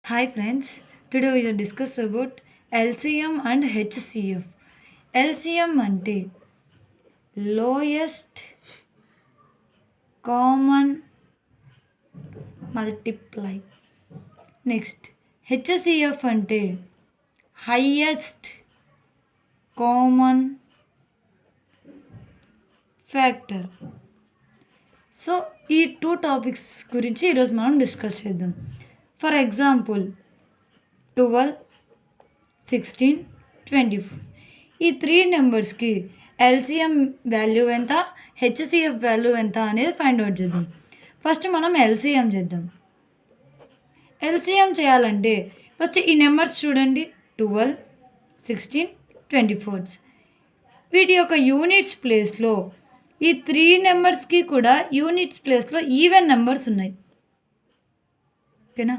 Hi friends, today we will discuss about LCM and HCF. LCM అంటే lowest common multiply. Next HCF అంటే highest common factor. So ఈ two topics గురించి ఈరోజు మనం discuss చేద్దాం. For example 12, 16, 24 ఈ 3 నెంబర్స్కి ఎల్సిఎం వాల్యూ ఎంత, హెచ్సిఎఫ్ వాల్యూ ఎంత అనేది ఫైండ్ అవుట్ చేద్దాం. ఫస్ట్ మనం ఎల్సిఎం చేద్దాం. ఎల్సిఎం చేయాలంటే ఫస్ట్ ఈ నెంబర్స్ చూడండి, 12, 16, 24. వీటి యొక్క యూనిట్స్ ప్లేస్లో ఈ 3 నెంబర్స్కి కూడా యూనిట్స్ ప్లేస్లో ఈవెన్ నెంబర్స్ ఉన్నాయి. ఓకేనా?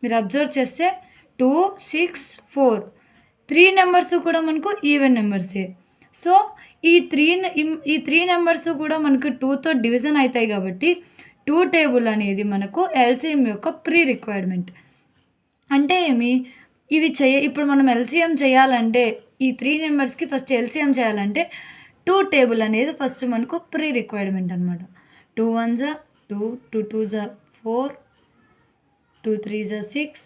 మీరు అబ్జర్వ్ చేస్తే 2, 6, 4 3 నెంబర్స్ కూడా మనకు ఈవెన్ నెంబర్సే. సో ఈ త్రీ నెంబర్స్ కూడా మనకు 2తో డివిజన్ అవుతాయి కాబట్టి 2 టేబుల్ అనేది మనకు ఎల్సిఎం యొక్క ప్రీ రిక్వైర్మెంట్. అంటే ఏమి, ఇప్పుడు మనం ఎల్సిఎం చేయాలంటే ఈ 3 నెంబర్స్కి ఫస్ట్ ఎల్సిఎం చేయాలంటే 2 టేబుల్ అనేది ఫస్ట్ మనకు ప్రీ రిక్వైర్మెంట్ అనమాట. 2 1s 2, 2 2s 4, 2 3s 6,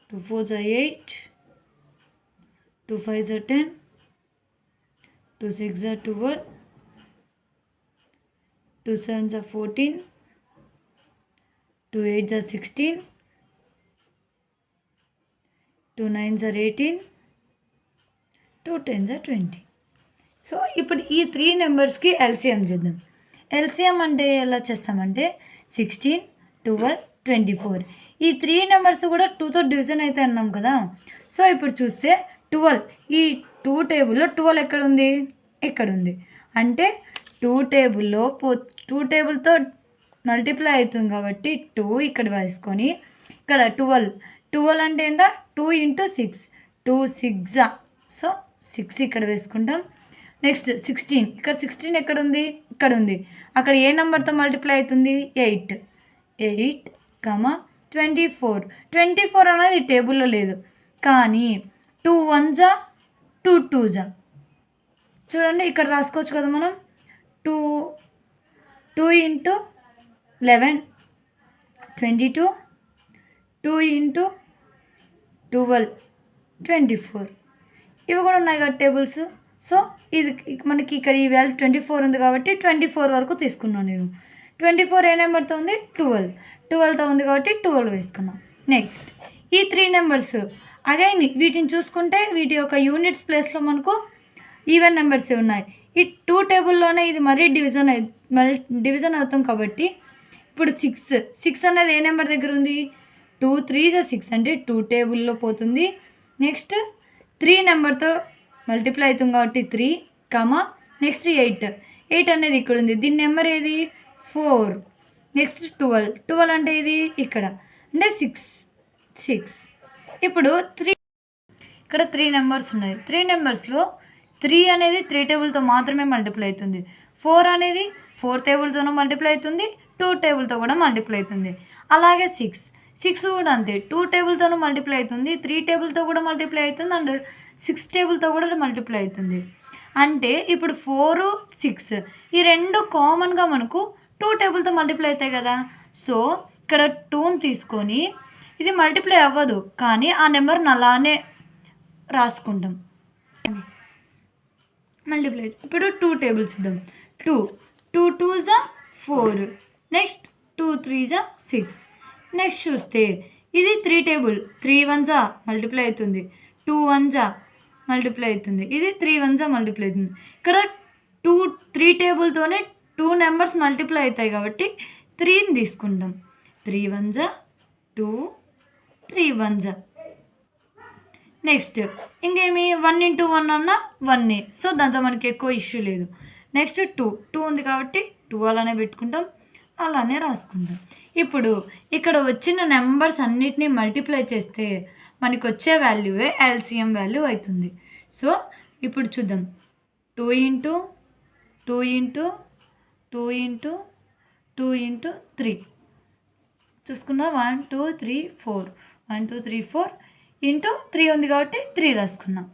2 4s 8, 2 5s 10, 2 6s 12, 2 7s 14, 2 8s 16, 2 9s 18, 2 10s 20. So ఇప్పుడు ఈ 3 నెంబర్స్కి ఎల్సిఎం చేద్దాం. ఎల్సిఎం అంటే ఎలా చేస్తామంటే 16, 12, 24 ఈ 3 నెంబర్స్ కూడా 2తో డివిజన్ అయితే అన్నాం కదా. సో ఇప్పుడు చూస్తే 12 ఈ 2 టేబుల్లో 12 ఎక్కడ ఉంది, ఇక్కడ ఉంది. అంటే 2 టేబుల్తో మల్టిప్లై అవుతుంది కాబట్టి 2 ఇక్కడ వేసుకొని ఇక్కడ 12 అంటే ఎంత, 2 × 6, 2 6 సో 6 ఇక్కడ వేసుకుంటాం. నెక్స్ట్ 16 ఇక్కడ 16 ఎక్కడ ఉంది, ఇక్కడ ఉంది. అక్కడ ఏ నెంబర్తో మల్టిప్లై అవుతుంది, 8 24 అనేది టేబుల్లో లేదు. కానీ 2 1s 2 2s చూడండి ఇక్కడ రాసుకోవచ్చు కదా మనం. 2 × 11 22, 2 × 12 24 ఇవి కూడా ఉన్నాయి కదా టేబుల్స్. సో ఇది మనకి ఇక్కడ ఈ వాల్యూ 24 ఉంది కాబట్టి 24 వరకు తీసుకున్నాను నేను. 24 ఏ నెంబర్తో ఉంది, 12తో ఉంది కాబట్టి 12 వేసుకున్నాం. నెక్స్ట్ ఈ 3 నెంబర్స్ అగైన్ వీటిని చూసుకుంటే వీటి యొక్క యూనిట్స్ ప్లేస్లో మనకు ఈవెన్ నెంబర్స్ ఉన్నాయి. ఈ 2 టేబుల్లోనే ఇది మరీ డివిజన్ అవుతాం కాబట్టి ఇప్పుడు 6 అనేది ఏ నెంబర్ దగ్గర ఉంది, 2 3s 6 అంటే 2 టేబుల్లో పోతుంది. నెక్స్ట్ 3 నెంబర్తో మల్టిప్లై అవుతుంది కాబట్టి 3, నెక్స్ట్ 8 అనేది ఇక్కడ ఉంది. దీని నెంబర్ ఏది, 4. నెక్స్ట్ 12 అంటే ఇది ఇక్కడ అంటే 6. ఇప్పుడు ఇక్కడ 3 నెంబర్స్ ఉన్నాయి. 3 నెంబర్స్లో 3 అనేది 3 టేబుల్తో మాత్రమే మల్టిప్లై అవుతుంది. 4 అనేది 4 టేబుల్తోనూ మల్టిప్లై అవుతుంది, 2 టేబుల్తో కూడా మల్టిప్లై అవుతుంది. అలాగే 6 కూడా అంతే, 2 టేబుల్తోనూ మల్టిప్లై అవుతుంది, 3 టేబుల్తో కూడా మల్టిప్లై అవుతుంది అండ్ 6 టేబుల్తో కూడా మల్టిప్లై అవుతుంది. అంటే ఇప్పుడు 4, 6 ఈ రెండు కామన్గా మనకు 2 టేబుల్తో మల్టిప్లై అవుతాయి కదా. సో ఇక్కడ 2ని తీసుకొని ఇది మల్టిప్లై అవ్వదు కానీ ఆ నెంబర్ని అలానే రాసుకుంటాం మల్టిప్లై. ఇప్పుడు 2 టేబుల్స్ ఇద్దాం. 2 2s 4, నెక్స్ట్ 2 3s 6. నెక్స్ట్ చూస్తే ఇది 3 టేబుల్, 3 1s మల్టిప్లై అవుతుంది, 2 1s మల్టిప్లై అవుతుంది, ఇది 3 1s మల్టిప్లై అవుతుంది. ఇక్కడ 3 టేబుల్తోనే 2 నెంబర్స్ మల్టిప్లై అవుతాయి కాబట్టి 3ని తీసుకుంటాం. 3 1s 2, 3 1s. నెక్స్ట్ ఇంకేమి 1 × 1 అన్న 1 సో దాంతో మనకి ఎక్కువ ఇష్యూ లేదు. నెక్స్ట్ 2 ఉంది కాబట్టి 2 అలానే పెట్టుకుంటాం, అలానే రాసుకుంటాం. ఇప్పుడు ఇక్కడ వచ్చిన నెంబర్స్ అన్నిటినీ మల్టిప్లై చేస్తే మనకి వచ్చే వాల్యూవే ఎల్సిఎం వాల్యూ అవుతుంది. సో ఇప్పుడు చూద్దాం. 2 × 2 × 2 × 2 × 3 చూసుకున్నా 1 2 3 4 1 2 3 4 ఇంటూ 3 ఉంది కాబట్టి 3 రాసుకున్నాం.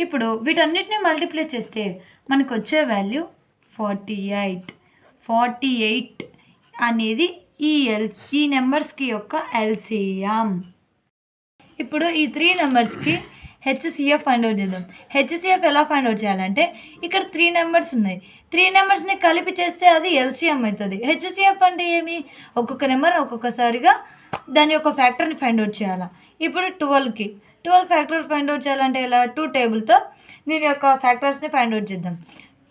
ఇప్పుడు వీటన్నిటిని మల్టిప్లై చేస్తే మనకు వచ్చే వాల్యూ 48 అనేది ఈ నెంబర్స్కి యొక్క ఎల్సిఎం. ఇప్పుడు ఈ 3 నెంబర్స్కి హెచ్సిఎఫ్ ఫైండ్ అవుట్ చేద్దాం. హెచ్సిఎఫ్ ఎలా ఫైండ్ అవుట్ చేయాలంటే ఇక్కడ 3 నెంబర్స్ ఉన్నాయి. 3 నెంబర్స్ని కలిపి చేస్తే అది ఎల్సిఎం అవుతుంది. హెచ్సిఎఫ్ అంటే ఏమి? ఒక్కొక్క నెంబర్ ఒక్కొక్కసారిగా దాని యొక్క ఫ్యాక్టర్ని ఫైండ్ అవుట్ చేయాలి. ఇప్పుడు 12 ఫ్యాక్టర్ ఫైండ్ అవుట్ చేయాలంటే ఇలా 2 టేబుల్తో దీని యొక్క ఫ్యాక్టర్స్ని ఫైండ్ అవుట్ చేద్దాం.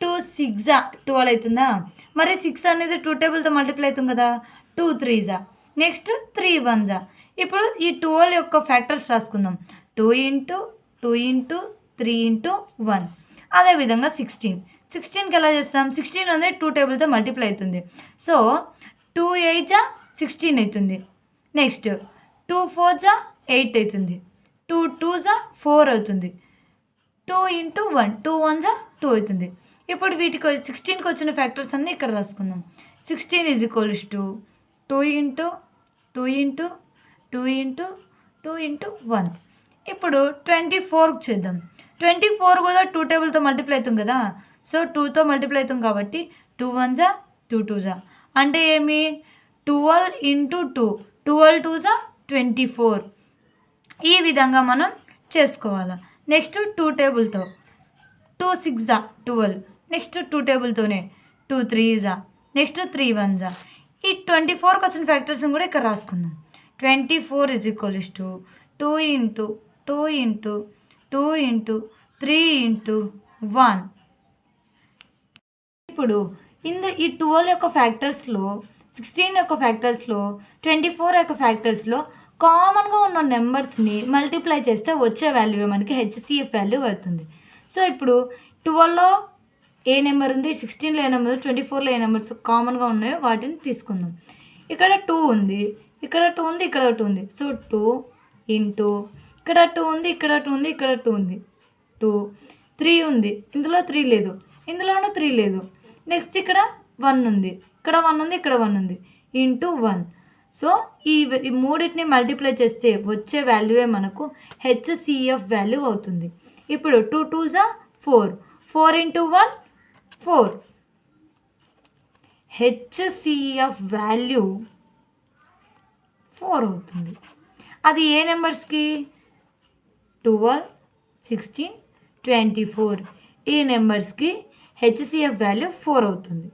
2 6 12 అవుతుందా? మరి 6 అనేది 2 టేబుల్తో మల్టిప్లై అవుతుంది కదా. 2 3 నెక్స్ట్ 3 1 ఇప్పుడు ఈ 12 యొక్క ఫ్యాక్టర్స్ రాసుకుందాం. 2 into 2 into 3 into 1. అదేవిధంగా 16కి ఎలా చేస్తాం? 16 అనేది 2 టేబుల్తో మల్టిప్లై అవుతుంది. సో 2 8 16 అవుతుంది. నెక్స్ట్ 2 4 8 అవుతుంది. 2 2 4 అవుతుంది. 2 ఇంటూ 1 2 1 2 అవుతుంది. ఇప్పుడు వీటికి 16కి వచ్చిన ఫ్యాక్టర్స్ అన్నీ ఇక్కడ రాసుకుందాం. 16 is equals to 2 into 2 into 2 into 2 into 1. ఇప్పుడు 24కి చేద్దాం. 24 కూడా 2 టేబుల్తో మల్టిప్లై అవుతుంది కదా. సో 2తో మల్టిప్లై అవుతుంది కాబట్టి 2 1 2 2 అంటే ఏమి? 12 ఇంటూ 2 12 2 24. ఈ విధంగా మనం చేసుకోవాలి. నెక్స్ట్ 2 టేబుల్తో 2 6 12. నెక్స్ట్ 2 టేబుల్తోనే 2 3 నెక్స్ట్ 3 1 ఈ 24కి వచ్చిన ఫ్యాక్టర్స్ని కూడా ఇక్కడ రాసుకుందాం. 24 is equals to 2 into 2 into 2 into 3 into 1. ఇప్పుడు ఈ 12 యొక్క ఫ్యాక్టర్స్లో 16 యొక్క ఫ్యాక్టర్స్లో 24 యొక్క ఫ్యాక్టర్స్లో కామన్గా ఉన్న నెంబర్స్ని మల్టిప్లై చేస్తే వచ్చే వాల్యూ మనకి హెచ్సిఎఫ్ వాల్యూ అవుతుంది. సో ఇప్పుడు 12లో ఏ నెంబర్ ఉంది, 16లో ఏ నెంబర్, 24లో ఏ నెంబర్స్ కామన్గా ఉన్నాయో వాటిని తీసుకుందాం. ఇక్కడ 2 ఉంది, ఇక్కడ 2 ఉంది, ఇక్కడ 2 ఉంది. సో 2 ఇంటూ ఇక్కడ 2 ఉంది, ఇక్కడ 2 ఉంది, ఇక్కడ 2 ఉంది. 2 3 ఉంది, ఇందులో 3 లేదు, ఇందులోనూ 3 లేదు. నెక్స్ట్ ఇక్కడ 1 ఉంది, ఇక్కడ 1 ఉంది, ఇక్కడ 1 ఉంది. ఇంటూ 1. సో ఈ మూడింటిని మల్టిప్లై చేస్తే వచ్చే వాల్యూయే మనకు హెచ్సిఎఫ్ వాల్యూ అవుతుంది. ఇప్పుడు 2 2 4 4 ఇంటూ 1 4. హెచ్సిఎఫ్ వాల్యూ 4 అవుతుంది. అది ఏ నెంబర్స్కి? 12 16 24 ఈ నెంబర్స్కి హెచ్సిఎఫ్ వాల్యూ 4 అవుతుంది.